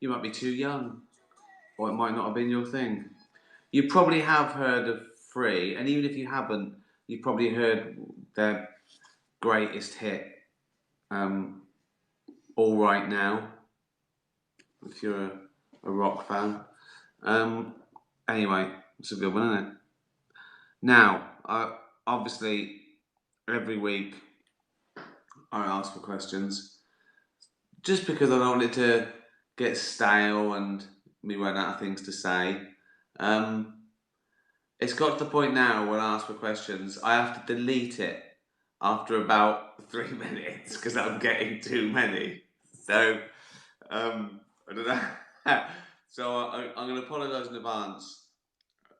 You might be too young, or it might not have been your thing. You probably have heard of Free, and even if you haven't, you probably heard their greatest hit, um, All Right Now, if you're a rock fan. Um, anyway, it's a good one, isn't it? Now, obviously, every week I ask for questions just because I don't want it to get stale and me run out of things to say. Um, it's got to the point now when I ask for questions, I have to delete it after about 3 minutes because I'm getting too many. So, I don't know. So I'm going to apologise in advance.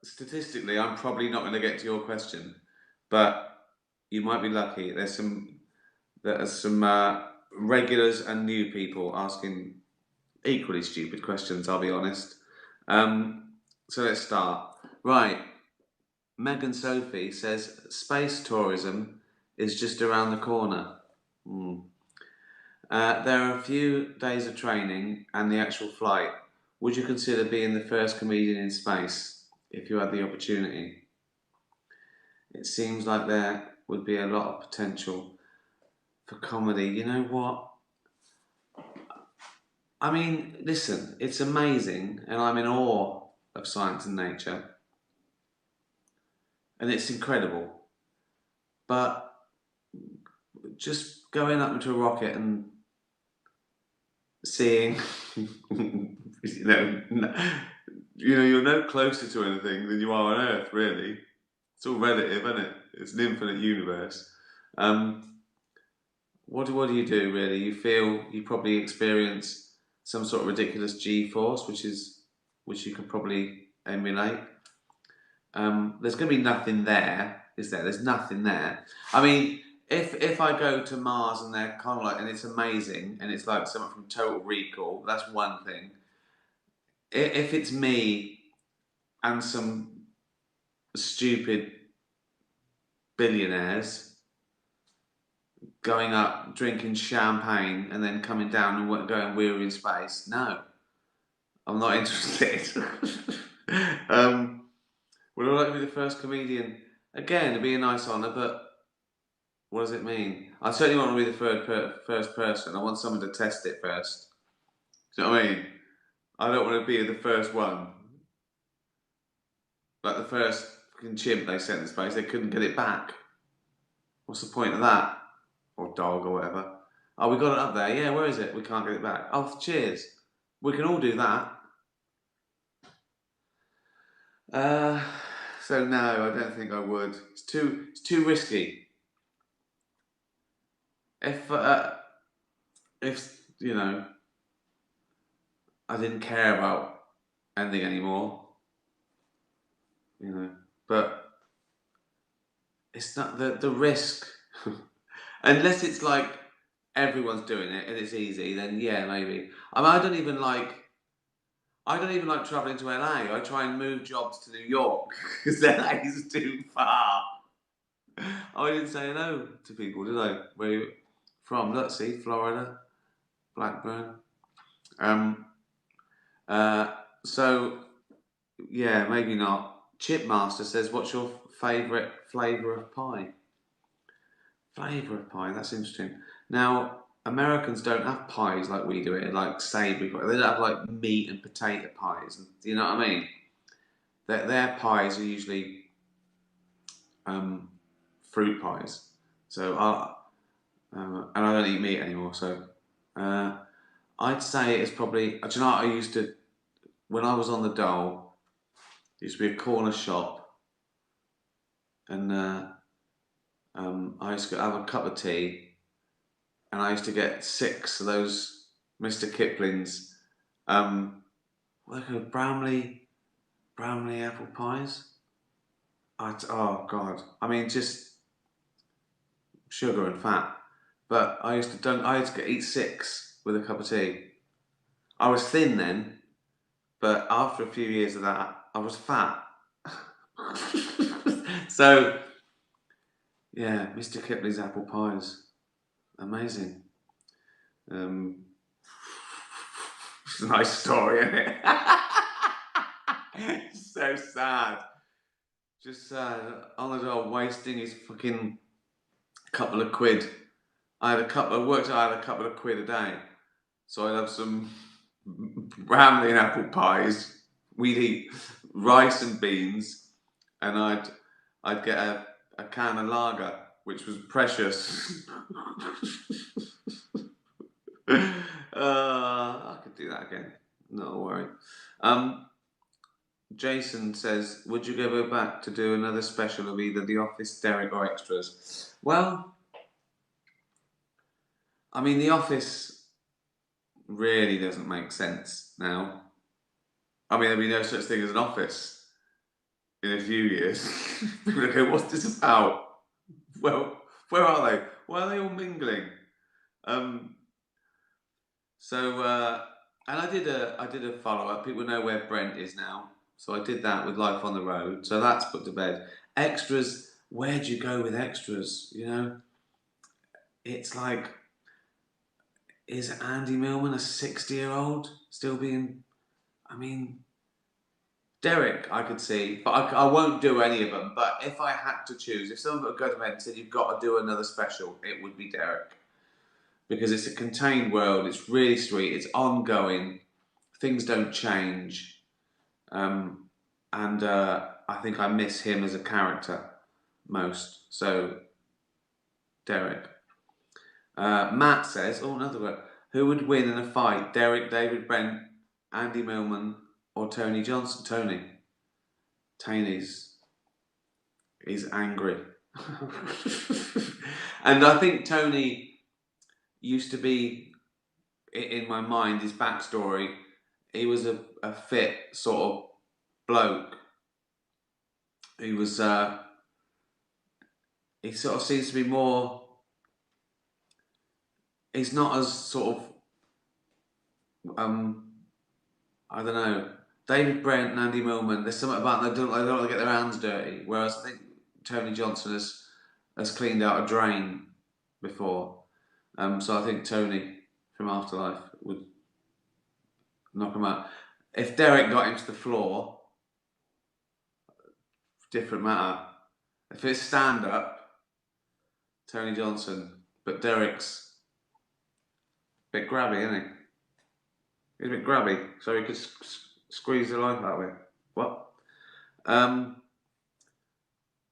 Statistically, I'm probably not going to get to your question, but you might be lucky. There's some regulars and new people asking equally stupid questions. I'll be honest. So let's start. Right, Megan Sophie says space tourism is just around the corner. Hmm. There are a few days of training and the actual flight. Would you consider being the first comedian in space if you had the opportunity? It seems like there would be a lot of potential for comedy. You know what? I mean, listen, it's amazing, and I'm in awe of science and nature, and it's incredible. But just going up into a rocket and seeing, you know, you're no closer to anything than you are on Earth, really. It's all relative, isn't it? It's an infinite universe. Um, what do you do, really? You feel you probably experience some sort of ridiculous G-force, which you could probably emulate. There's going to be nothing there, is there? There's nothing there. I mean, if I go to Mars and they're kind of like, and it's amazing, and it's like something from Total Recall, that's one thing. If it's me and some stupid billionaires going up, drinking champagne, and then coming down and going, we're in space, no, I'm not interested. um, would I like to be the first comedian? Again, it'd be a nice honour, but what does it mean? I certainly want to be the first person. I want someone to test it first. Do you know what I mean? I don't want to be the first one. Like the first fucking chimp they sent in space, they couldn't get it back. What's the point of that? Or dog or whatever. Oh, we got it up there. Yeah, where is it? We can't get it back. Oh, cheers. We can all do that. Uh, so no, I don't think I would. It's too risky. If I didn't care about anything anymore, you know, but it's not the risk. Unless it's like everyone's doing it and it's easy, then yeah, maybe. I mean, I don't even like traveling to LA. I try and move jobs to New York because LA is too far. Oh, I didn't say hello to people, did I? Where you from? Let's see, Florida, Blackburn. Um. So yeah, maybe not. Chipmaster says, "What's your favourite flavour of pie?" Flavour of pie. That's interesting. Now, Americans don't have pies like we do it, like savoury pie. They don't have like meat and potato pies. Do you know what I mean? Their pies are usually um, fruit pies. So and I don't eat meat anymore. So uh, I'd say it's probably. Do you know what I used to when I was on the dole? There used to be a corner shop, and I used to have a cup of tea, and I used to get 6 of those Mr. Kipling's. What are they called? Brownlee apple pies. Oh God! I mean, just sugar and fat. But I used to eat 6 with a cup of tea. I was thin then, but after a few years of that, I was fat. So yeah, Mr. Kipling's apple pies, amazing. Um, It's a nice story, isn't it? It's so sad. Just sad. On the dole wasting his fucking couple of quid. I had a couple of quid a day. So I'd have some Bramley and apple pies. We'd eat rice and beans, and I'd get a can of lager, which was precious. I could do that again. Not a worry. Jason says, would you go back to do another special of either The Office, Derek, or Extras? Well, I mean, The Office really doesn't make sense now. I mean, there'll be no such thing as an office in a few years. People will go, what's this about? Well, where are they? Why are they all mingling? And I did a follow up. People know where Brent is now, so I did that with Life on the Road. So that's put to bed. Extras. Where'd you go with extras? You know, it's like, is Andy Millman a 60-year-old still being? I mean, Derek, I could see, but I won't do any of them. But if I had to choose, if someone would go to me and said you've got to do another special, it would be Derek. Because it's a contained world, it's really sweet, it's ongoing, things don't change, and I think I miss him as a character most. So, Derek. Matt says, oh, another word. Who would win in a fight? Derek, David Brent, Andy Millman, or Tony Johnson? Tony's angry. And I think Tony used to be, in my mind, his backstory, he was a fit sort of bloke. He was, he sort of seems to be more, he's not as sort of, I don't know, David Brent and Andy Millman, there's something about them, they don't want to get their hands dirty, whereas I think Tony Johnson has cleaned out a drain before. So I think Tony from Afterlife would knock him out. If Derek got him to the floor, different matter. If it's stand up, Tony Johnson, but Derek's a bit grabby, isn't he? He's a bit grabby, so he could squeeze the life out of it. What?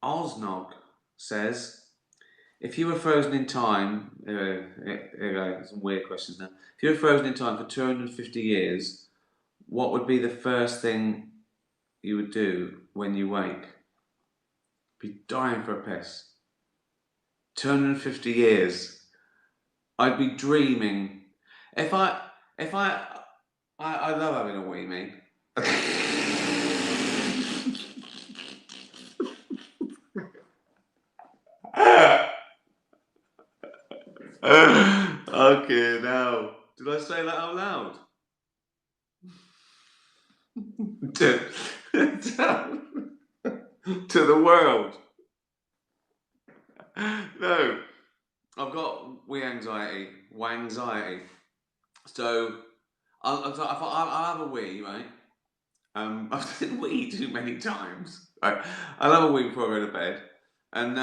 Osnog says, if you were frozen in time, here we go, some weird questions now. If you were frozen in time for 250 years, what would be the first thing you would do when you wake? Be dying for a piss. 250 years. I'd be dreaming. I love having a wee, mate. Okay, now, did I say that out loud? To the world. No, I've got wee anxiety, wangxiety. So I thought I'll have a wee, right? I've said wee too many times. Right. I'll have a wee before I go to bed, and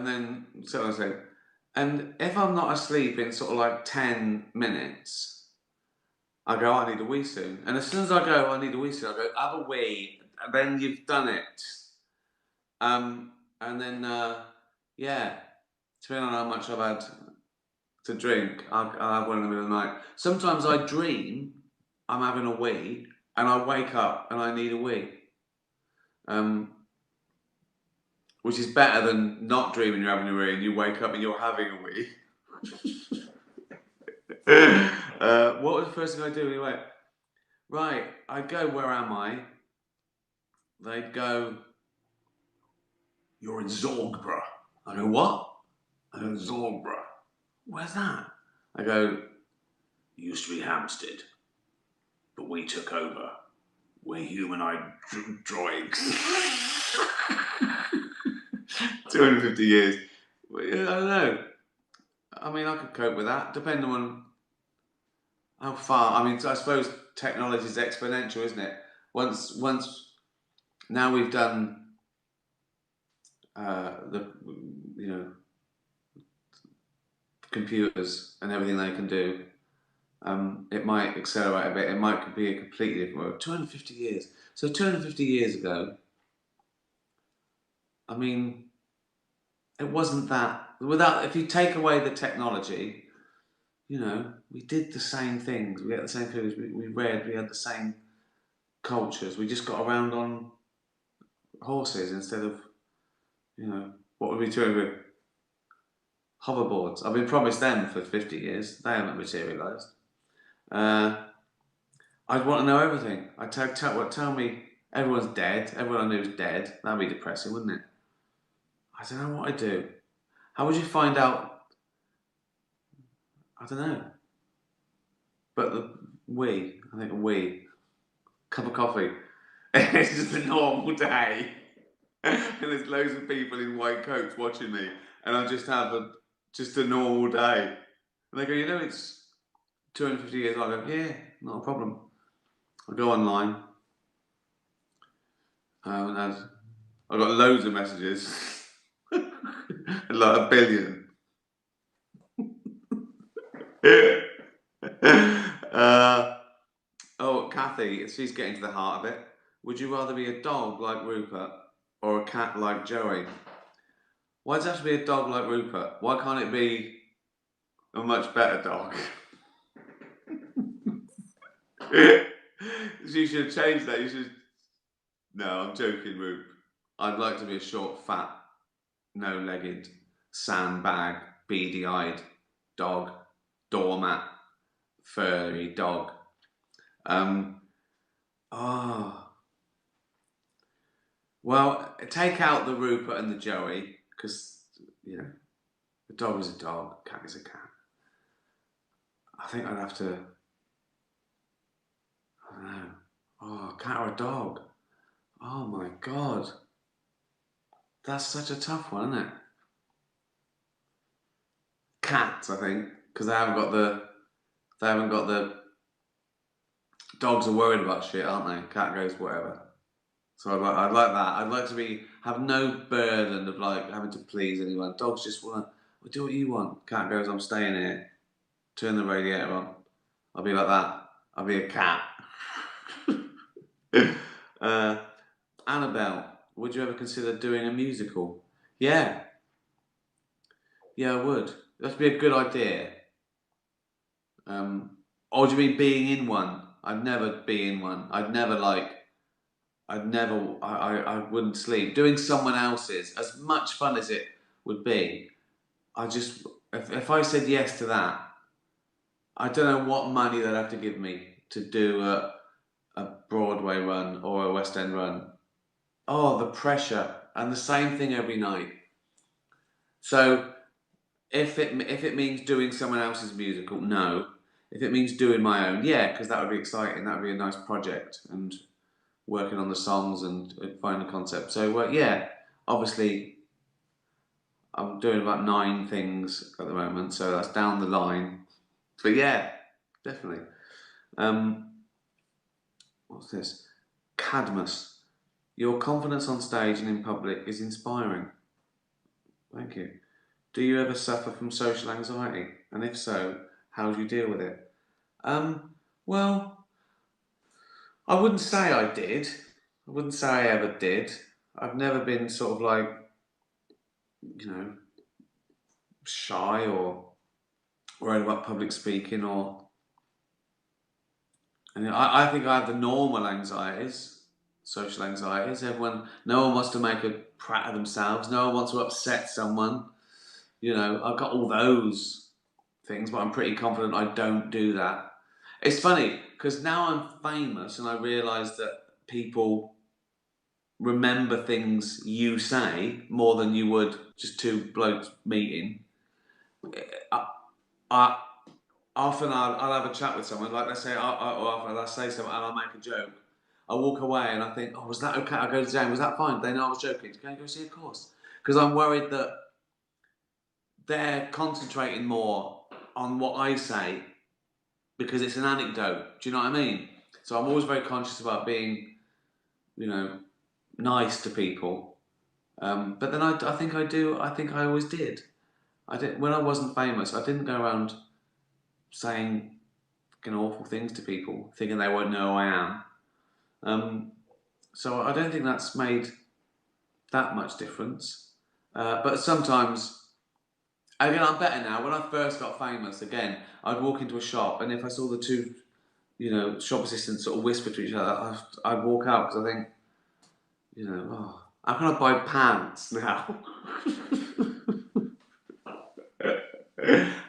then so I say, and if I'm not asleep in sort of like 10 minutes, I go, I need a wee soon. And as soon as I go, I need a wee soon, I go, have a wee, and then you've done it. And then, yeah, depending on how much I've had to drink, I'll have one in the middle of the night. Sometimes I dream I'm having a wee, and I wake up and I need a wee. Which is better than not dreaming you're having a wee and you wake up and you're having a wee. What was the first thing I do anyway? Right, I'd go, where am I? They'd go, you're in Zorgborough. I go, what? I go, Zorgborough. Where's that? I go, used to be Hampstead, but we took over. We're humanoid droids. 250 years. I don't know. I mean, I could cope with that, depending on. how far? I mean, I suppose technology is exponential, isn't it? Once now we've done the you know computers and everything they can do. It might accelerate a bit. It might be a completely different world. 250 years. So 250 years ago, I mean, it wasn't that. Without, if you take away the technology, we did the same things. We had the same foods. We read. We had the same cultures. We just got around on horses instead of, what were we doing with hoverboards? I've been promised them for 50 years. They haven't materialised. Uh, I'd want to know everything. Tell me everyone's dead. Everyone I knew is dead. That'd be depressing, wouldn't it? I don't know what I'd do. How would you find out? I don't know. But I think cup of coffee. It's just a normal day. And there's loads of people in white coats watching me. And I just have just a normal day. And they go, it's 250 years. I go, yeah, not a problem. I go online. And I've got loads of messages. Like a billion. Kathy, she's getting to the heart of it. Would you rather be a dog like Rupert or a cat like Joey? Why does it have to be a dog like Rupert? Why can't it be a much better dog? You should change that. You should. No, I'm joking, Rupe. I'd like to be a short, fat, no-legged, sandbag, beady-eyed dog, doormat, furry dog. Well, take out the Rupert and the Joey, because, a dog is a dog, a cat is a cat. I think I'd have to, I don't know. Oh, a cat or a dog? Oh my God. That's such a tough one, isn't it? Cats, I think, because they haven't got the dogs are worried about shit, aren't they? Cat goes whatever. So I'd like that. I'd like to have no burden of like having to please anyone. Dogs just want to do what you want. Cat goes, I'm staying here. Turn the radiator on. I'll be like that. I'll be a cat. Annabelle, would you ever consider doing a musical? Yeah. Yeah, I would. That'd be a good idea. Or do you mean being in one? I'd never be in one. I wouldn't sleep. Doing someone else's, as much fun as it would be, if I said yes to that, I don't know what money they'd have to give me to do a Broadway run or a West End run. Oh, the pressure, and the same thing every night. So if it means doing someone else's musical, no. If it means doing my own, yeah, because that would be exciting. That would be a nice project, and working on the songs and finding the concept. So yeah, obviously I'm doing about 9 things at the moment, so that's down the line. But yeah, definitely. What's this? Cadmus. Your confidence on stage and in public is inspiring. Thank you. Do you ever suffer from social anxiety? And if so, how do you deal with it? Well, I wouldn't say I did. I wouldn't say I ever did. I've never been sort of like, shy or worried about public speaking or. And I think I have the normal anxieties, social anxieties. No one wants to make a prat of themselves. No one wants to upset someone. I've got all those things, but I'm pretty confident I don't do that. It's funny because now I'm famous and I realise that people remember things you say more than you would just two blokes meeting. I often I'll have a chat with someone, like let's say, I'll say something and I'll make a joke. I walk away and I think, oh, was that okay? I go to Jane, was that fine? They know I was joking. Can you go see? Of course. Because I'm worried that they're concentrating more on what I say because it's an anecdote. Do you know what I mean? So I'm always very conscious about being, you know, nice to people. But then I think I do. I think I always did. I did when I wasn't famous. I didn't go around saying awful things to people, thinking they won't know who I am. So I don't think that's made that much difference. But sometimes, again, I'm better now. When I first got famous, again, I'd walk into a shop, and if I saw the two, shop assistants sort of whisper to each other, I'd walk out because I think, oh, how can I buy pants now?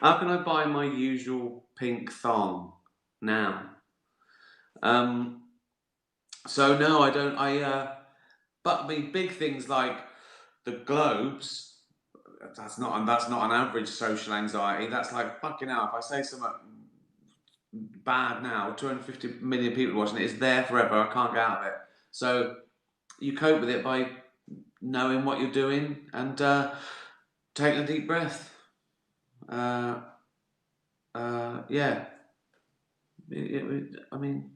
How can I buy my usual pink thong now? So no, I don't. But I mean, big things like the Globes. That's not an average social anxiety. That's like fucking hell. If I say something bad now, 250 million people watching it. It's there forever. I can't get out of it. So you cope with it by knowing what you're doing and taking a deep breath. Yeah. I mean,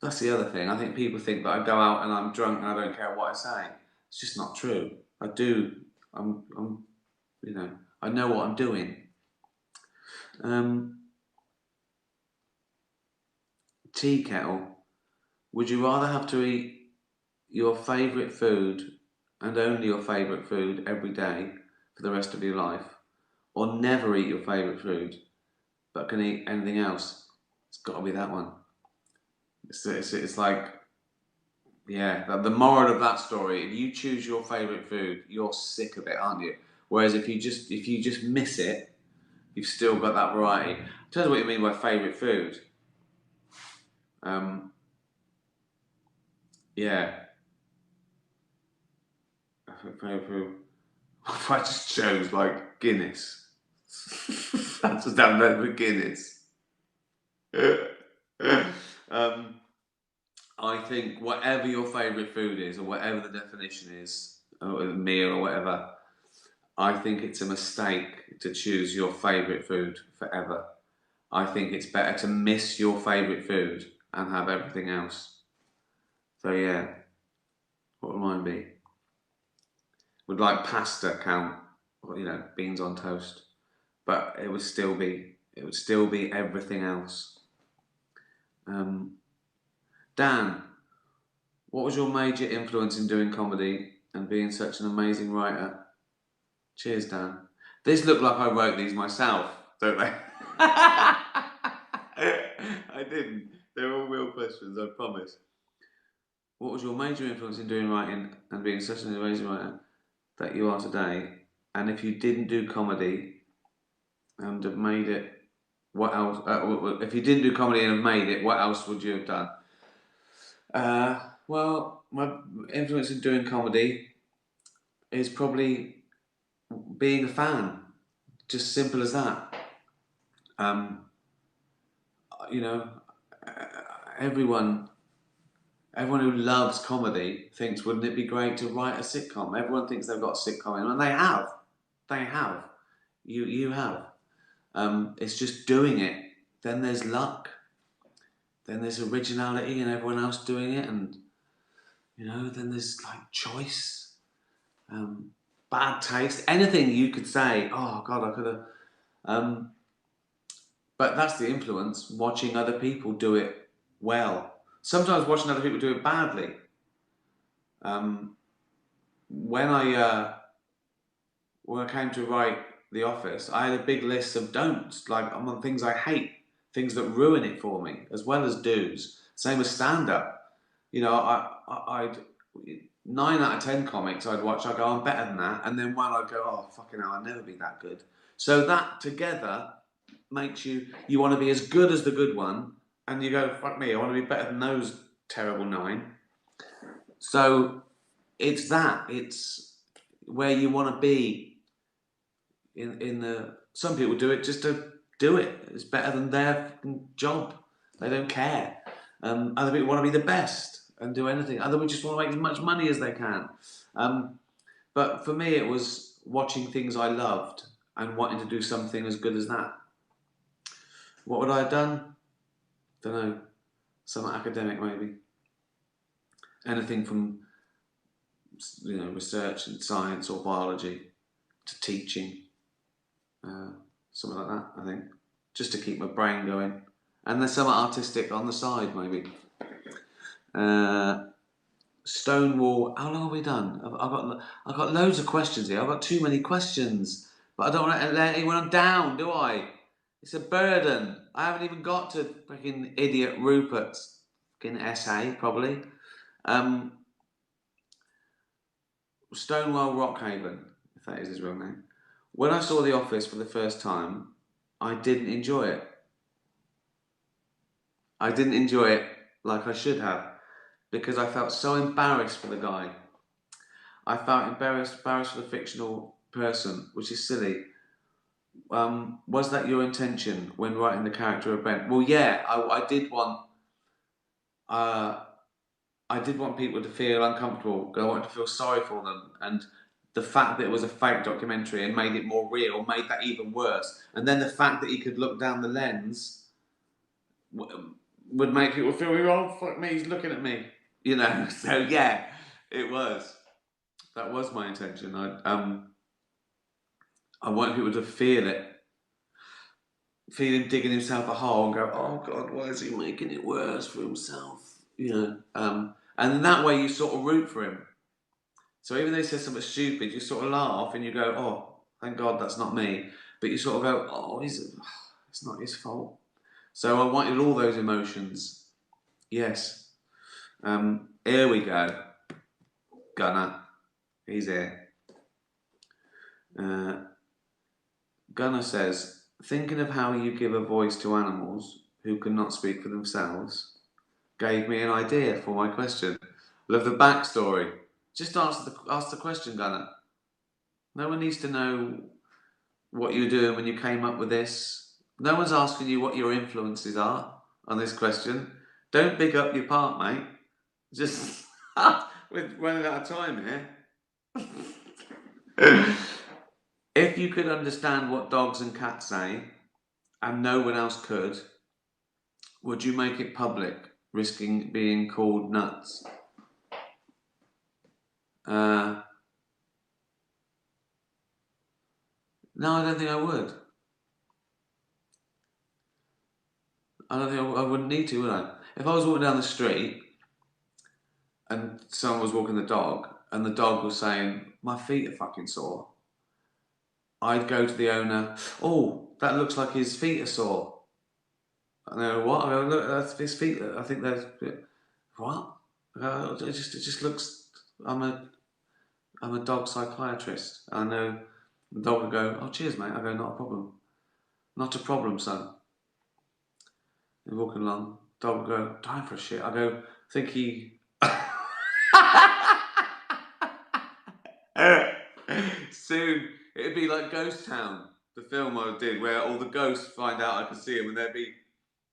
that's the other thing. I think people think that I go out and I'm drunk and I don't care what I say. It's just not true. I do. I'm I know what I'm doing. Tea kettle. Would you rather have to eat your favourite food and only your favourite food every day for the rest of your life, or never eat your favourite food but can eat anything else? It's got to be that one. It's like, yeah, the moral of that story, if you choose your favourite food, you're sick of it, aren't you? Whereas if you just miss it, you've still got that variety. In terms of what you mean by favourite food, yeah. Favourite food. If I just chose like Guinness, that's just down there with Guinness. I think whatever your favourite food is, or whatever the definition is, or a meal or whatever, I think it's a mistake to choose your favourite food forever. I think it's better to miss your favourite food and have everything else. So yeah, what would mine be? Would like pasta count? Or, beans on toast, but it would still be everything else. Dan, what was your major influence in doing comedy and being such an amazing writer? Cheers, Dan. This looked like I wrote these myself, don't they? I didn't. They're all real questions, I promise. What was your major influence in doing writing and being such an amazing writer that you are today? And if you didn't do comedy and have made it, what else? If you didn't do comedy and have made it, what else would you have done? Well, my influence in doing comedy is probably being a fan. Just simple as that. You know, everyone who loves comedy thinks, wouldn't it be great to write a sitcom? Everyone thinks they've got a sitcom in, and they have. They have. You have. It's just doing it. Then there's luck. Then there's originality and everyone else doing it, and then there's like choice, bad taste, anything you could say. Oh God, I could have. But that's the influence. Watching other people do it well. Sometimes watching other people do it badly. When I came to write The Office, I had a big list of don'ts, like among things I hate, things that ruin it for me, as well as do's. Same as stand-up. I'd 9 out of 10 comics I'd watch, I'd go, I'm better than that, and then one I'd go, oh fucking hell, I'll never be that good. So that together makes you want to be as good as the good one, and you go, fuck me, I want to be better than those terrible 9. So it's where you want to be in the. Some people do it just to do it. It's better than their job. They don't care. Other people want to be the best and do anything. Other people just want to make as much money as they can. But for me, it was watching things I loved and wanting to do something as good as that. What would I have done? Don't know. Some academic maybe. Anything from research and science or biology to teaching, uh, something like that. I think just to keep my brain going, and there's something artistic on the side maybe. Stonewall. How long have we done? I've got loads of questions here. I've got too many questions, but I don't want to let anyone down, do I? It's a burden. I haven't even got to freaking idiot Rupert's fucking essay, probably. Um, Stonewall Rockhaven, if that is his real name. When I saw The Office for the first time, I didn't enjoy it. I didn't enjoy it like I should have because I felt so embarrassed for the guy. I felt embarrassed for the fictional person, which is silly. Was that your intention when writing the character of Ben? Well, yeah, I did want. I did want people to feel uncomfortable. I wanted to feel sorry for them, and the fact that it was a fake documentary and made it more real made that even worse. And then the fact that he could look down the lens would make people feel, oh fuck me, he's looking at me, So yeah, it was. That was my intention. I want people to feel it, feel him digging himself a hole and go, oh God, why is he making it worse for himself? And in that way you sort of root for him. So even though he says something stupid, you sort of laugh and you go, oh, thank God that's not me. But you sort of go, oh, it's not his fault. So I wanted all those emotions. Yes. Here we go. Gunner. He's here. Gunner says, thinking of how you give a voice to animals who cannot speak for themselves gave me an idea for my question. Love the backstory. Just ask the question, Gunner. No one needs to know what you were doing when you came up with this. No one's asking you what your influences are on this question. Don't big up your part, mate. Just we're running out of time here. If you could understand what dogs and cats say, and no one else could, would you make it public, risking being called nuts? No, I don't think I would. I don't think I wouldn't need to, would I? If I was walking down the street and someone was walking the dog and the dog was saying, my feet are fucking sore, I'd go to the owner, oh, that looks like his feet are sore. And they go, what? I go, look, that's his feet. I think that's, what? I go, it just looks, I'm a dog psychiatrist. I know the dog would go, oh, cheers, mate. I go, not a problem. Not a problem, son. They're walking along. Dog would go, time for a shit. I go, think he. Soon it'd be like Ghost Town, the film I did, where all the ghosts find out I can see them, and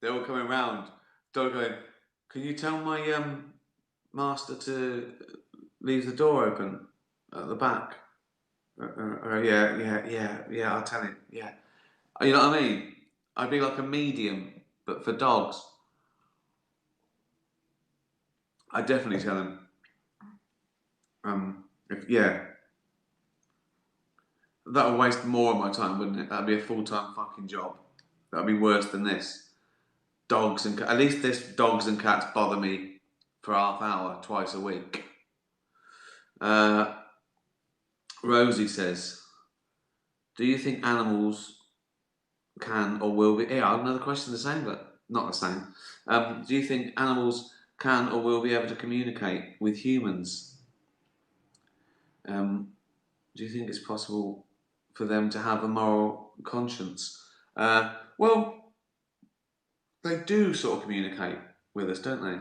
they're all coming round. Dog going, can you tell my master to leave the door open at the back? Yeah. I'll tell him. Yeah, you know what I mean. I'd be like a medium, but for dogs. I'd definitely tell him. Yeah, that would waste more of my time, wouldn't it? That'd be a full-time fucking job. That'd be worse than this. At least this dogs and cats bother me for half hour twice a week. Rosie says, do you think animals can or will be... Yeah, another question the same, but not the same. Do you think animals can or will be able to communicate with humans? Do you think it's possible for them to have a moral conscience? Well, they do sort of communicate with us, don't they?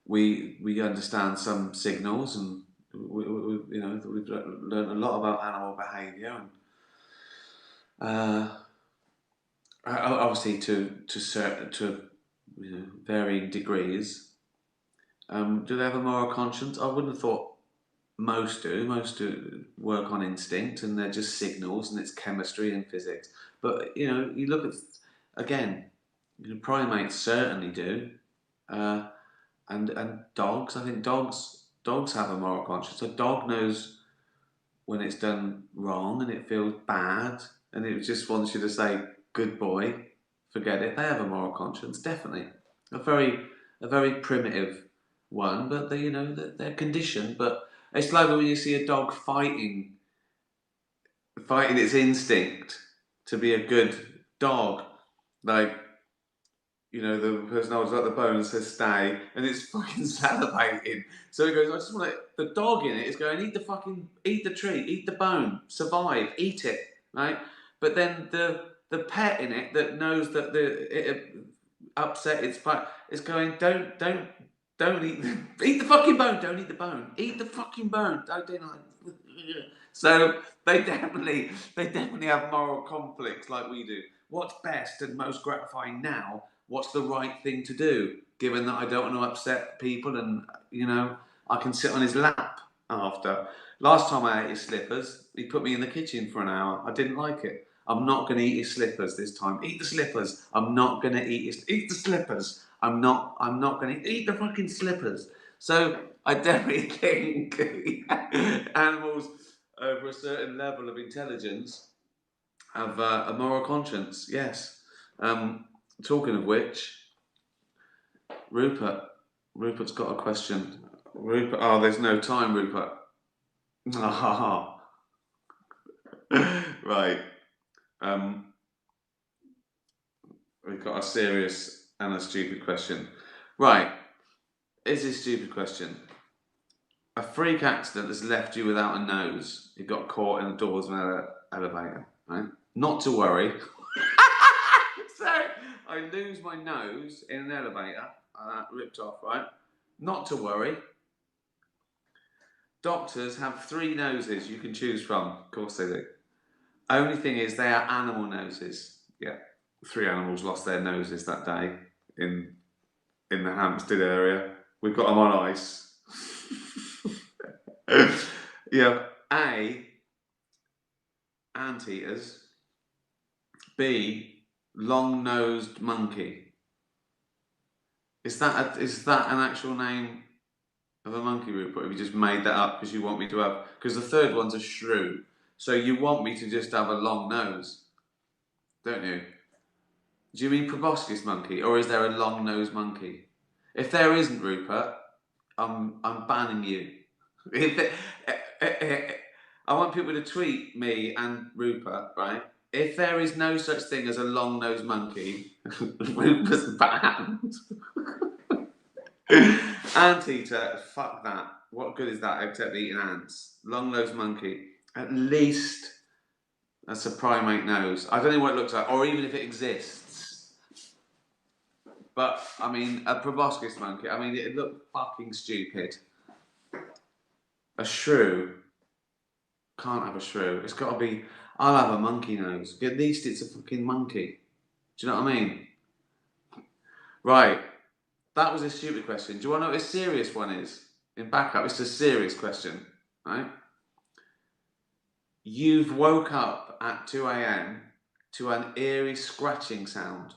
We understand some signals, and we've learned a lot about animal behaviour, and obviously to varying degrees. Do they have a moral conscience? I wouldn't have thought Most do. Most do work on instinct, and they're just signals, and it's chemistry and physics. But you look at again, primates certainly do, uh, and dogs. I think dogs have a moral conscience. A dog knows when it's done wrong and it feels bad, and it just wants you to say "good boy," forget it. They have a moral conscience, definitely. A very primitive one, but they're conditioned. But it's like when you see a dog fighting its instinct to be a good dog. Like, the person holds up the bone and says stay, and it's fucking salivating. So he goes, I just want the dog in it is going, eat the tree, eat the bone, survive, eat it, right? But then the pet in it that knows that it upset its part is going, don't eat the fucking bone, don't eat the bone, eat the fucking bone, don't do that. So they definitely have moral conflicts like we do. What's best and most gratifying now? What's the right thing to do? Given that I don't want to upset people, and I can sit on his lap after. Last time I ate his slippers, he put me in the kitchen for an hour. I didn't like it. I'm not going to eat his slippers this time. Eat the slippers. I'm not going to eat the slippers. I'm not going to eat the fucking slippers. So I definitely think animals over a certain level of intelligence have a moral conscience. Yes. Talking of which, Rupert. Rupert's got a question. Rupert. Oh, there's no time, Rupert. Right. Um, we've got a serious and a stupid question. Right. Is this stupid question? A freak accident has left you without a nose. You got caught in the doors of an elevator. Right. Not to worry. So I lose my nose in an elevator. Ripped off. Right. Not to worry. Doctors have 3 noses you can choose from. Of course they do. Only thing is, they are animal noses. Yeah, 3 animals lost their noses that day in the Hampstead area. We've got them on ice. You have A, anteaters. B, long-nosed monkey. Is that an actual name of a monkey, Rupert? Have you just made that up because you want me to have? Because the third one's a shrew. So you want me to just have a long nose, don't you? Do you mean proboscis monkey, or is there a long-nosed monkey? If there isn't, Rupert, I'm banning you. I want people to tweet me and Rupert, right? If there is no such thing as a long-nosed monkey, Rupert's banned. Anteater, fuck that. What good is that except eating ants? Long-nosed monkey. At least that's a primate nose. I don't know what it looks like, or even if it exists. But, I mean, a proboscis monkey, I mean, it looked fucking stupid. A shrew. Can't have a shrew. It's got to be, I'll have a monkey nose. At least it's a fucking monkey. Do you know what I mean? Right. That was a stupid question. Do you want to know what a serious one is? In backup, it's a serious question, right? You've woke up at 2 a.m. to an eerie scratching sound.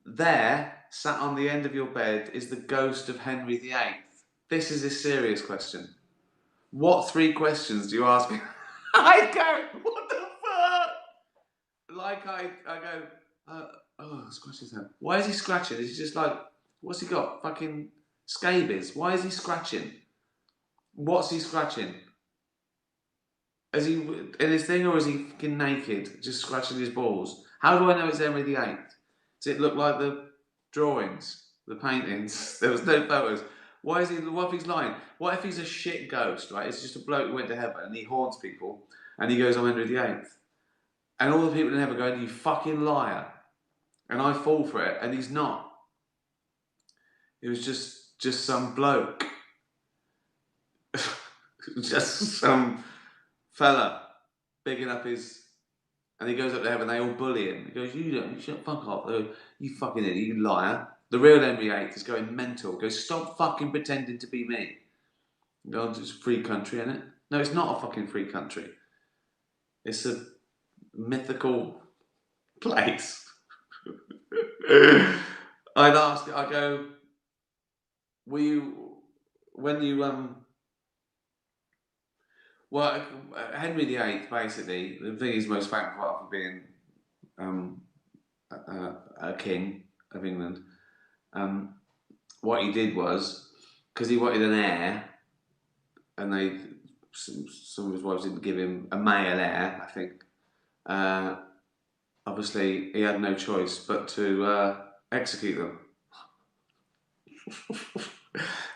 There, sat on the end of your bed, is the ghost of Henry VIII. This is a serious question. What 3 questions do you ask me? I go, what the fuck? Like I go, scratch his head. Why is he scratching? Is he just like, what's he got? Fucking scabies. Why is he scratching? What's he scratching? Is he in his thing, or is he fucking naked, just scratching his balls? How do I know it's Henry VIII? Does it look like the drawings, the paintings? There was no photos. Why is he? What if he's lying? What if he's a shit ghost? Right? It's just a bloke who went to heaven and he haunts people, and he goes, "I'm Henry VIII," and all the people in heaven go, "You fucking liar," and I fall for it, and he's not. It was just some bloke, just some fella bigging up his. And he goes up to heaven, they all bully him. He goes, you don't, shut fuck off. They go, you fucking idiot, you liar. The real Henry VIII is going mental. He goes, stop fucking pretending to be me. Oh, it's a free country, isn't it? No, it's not a fucking free country. It's a mythical place. I'd ask, I go, were you, when you, well, Henry VIII, basically, the thing he's most famous for being um, a king of England, um, what he did was, because he wanted an heir, and some of his wives didn't give him a male heir, I think, uh, obviously he had no choice but to execute them.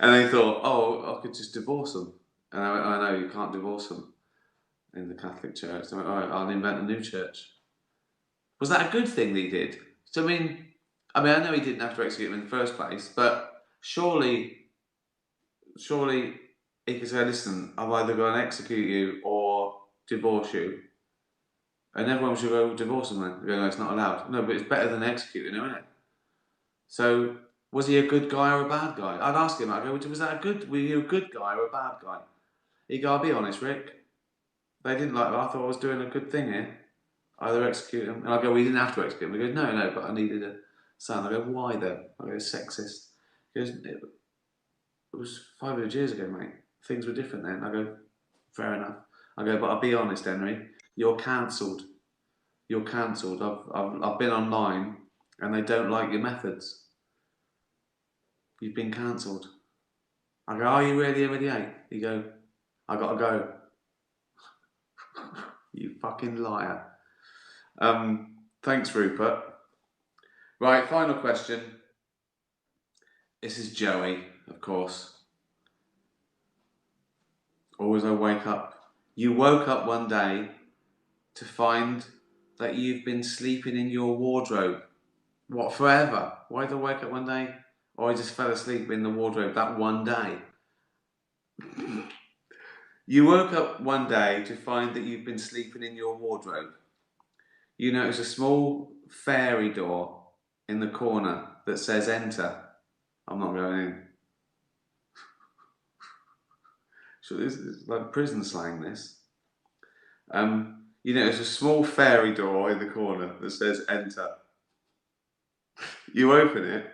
And they thought, oh, I could just divorce them. And I went, oh, no, you can't divorce them in the Catholic Church. So I went, all right, I'll invent a new church. Was that a good thing that he did? So I know he didn't have to execute them in the first place, but surely he could say, listen, I'm either going to execute you or divorce you. And everyone should go divorce them then. No, it's not allowed. No, but it's better than executing them, isn't it? So, was he a good guy or a bad guy? I'd ask him, I'd go, were you a good guy or a bad guy? He'd go, I'll be honest, Rick. They didn't like that. I thought I was doing a good thing here. Either execute him. And I go, we didn't have to execute him. He goes, no, but I needed a son. I go, why though? I go, sexist. He goes, it was 500 years ago, mate. Things were different then. I go, fair enough. I go, but I'll be honest, Henry. You're cancelled. You're cancelled. I've been online and they don't like your methods. You've been cancelled. I go, are you really MD8? You go, I gotta go. You fucking liar. Thanks, Rupert. Right, final question. This is Joey, of course. Always I wake up. You woke up one day to find that you've been sleeping in your wardrobe. What, forever? Why did I wake up one day? Or I just fell asleep in the wardrobe that one day? You woke up one day to find that you've been sleeping in your wardrobe. You notice a small fairy door in the corner that says enter. I'm not going in. So this is like prison slang, this. You notice a small fairy door in the corner that says enter. You open it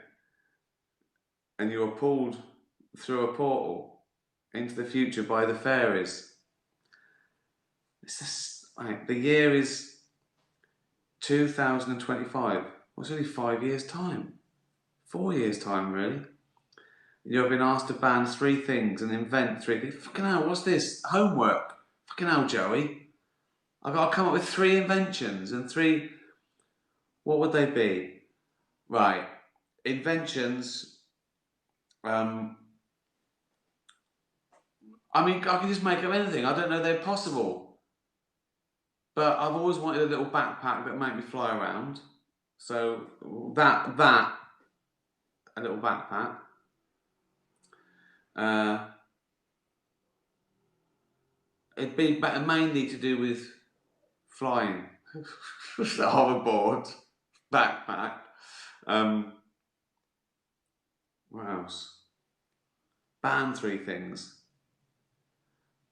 and you are pulled through a portal into the future by the fairies. The year is 2025. Well, it's only 5 years' time. 4 years' time, really. You've been asked to ban 3 things and invent 3 things. Fucking hell, what's this? Homework. Fucking hell, Joey. I've got to come up with 3 inventions and 3. What would they be? Right. Inventions. I can just make up anything. I don't know they're possible. But I've always wanted a little backpack that made me fly around. So a little backpack. It'd be mainly to do with flying. Hoverboard, backpack. What else? Ban 3 things.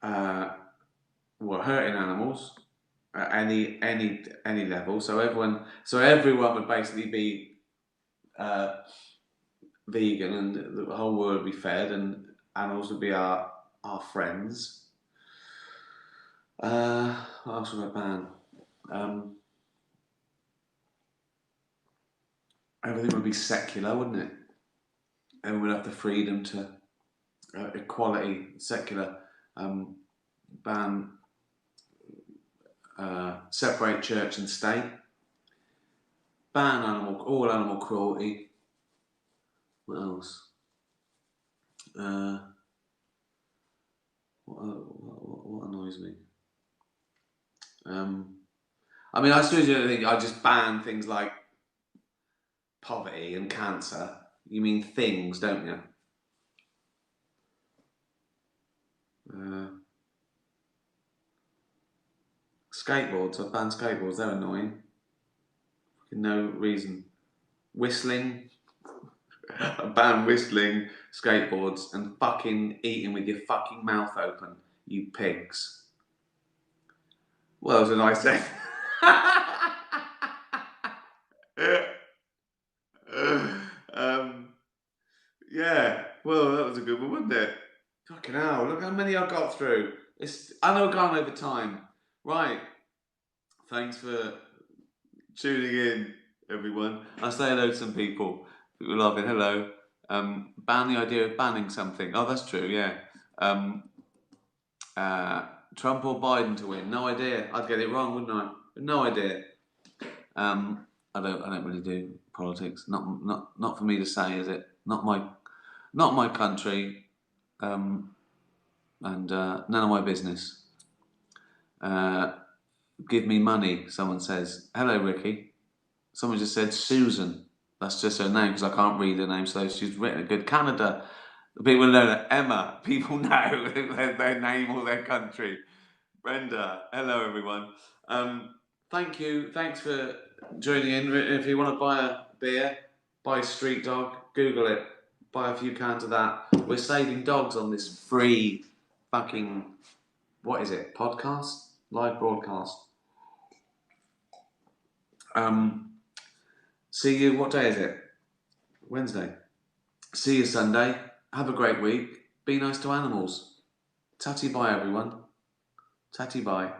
Hurting animals at any level. So everyone would basically be vegan, and the whole world would be fed, and animals would be our friends. What else would I ban? Everything would be secular, wouldn't it? Everyone would have the freedom to equality, secular. Ban, separate church and state. Ban all animal cruelty. What else? What annoys me? I suppose I just ban things like poverty and cancer. You mean things, don't you? Skateboards. I've banned skateboards. They're annoying. For no reason. Whistling. Ban whistling, skateboards, and fucking eating with your fucking mouth open, you pigs. Well, that was a nice day. um, yeah, well, that was a good one, wasn't it? Fucking hell, look how many I got through. I know I've gone over time. Right, thanks for tuning in, everyone. I'll say hello to some people. People are laughing, hello. Ban the idea of banning something. Oh, that's true, yeah. Um, Trump or Biden to win? No idea. I'd get it wrong, wouldn't I? No idea. I don't really do politics. Not for me to say, is it? Not my country. And none of my business. Give me money. Someone says, "Hello, Ricky." Someone just said Susan. That's just her name because I can't read her name, so she's written a good Canada. People know that Emma. People know their name or their country. Brenda. Hello, everyone. Thank you. Thanks for joining in. If you want to buy a beer, buy Street Dog. Google it. Buy a few cans of that. We're saving dogs on this free fucking, what is it? Podcast? Live broadcast. See you. What day is it? Wednesday. See you Sunday. Have a great week. Be nice to animals. Tatty bye, everyone. Tatty bye.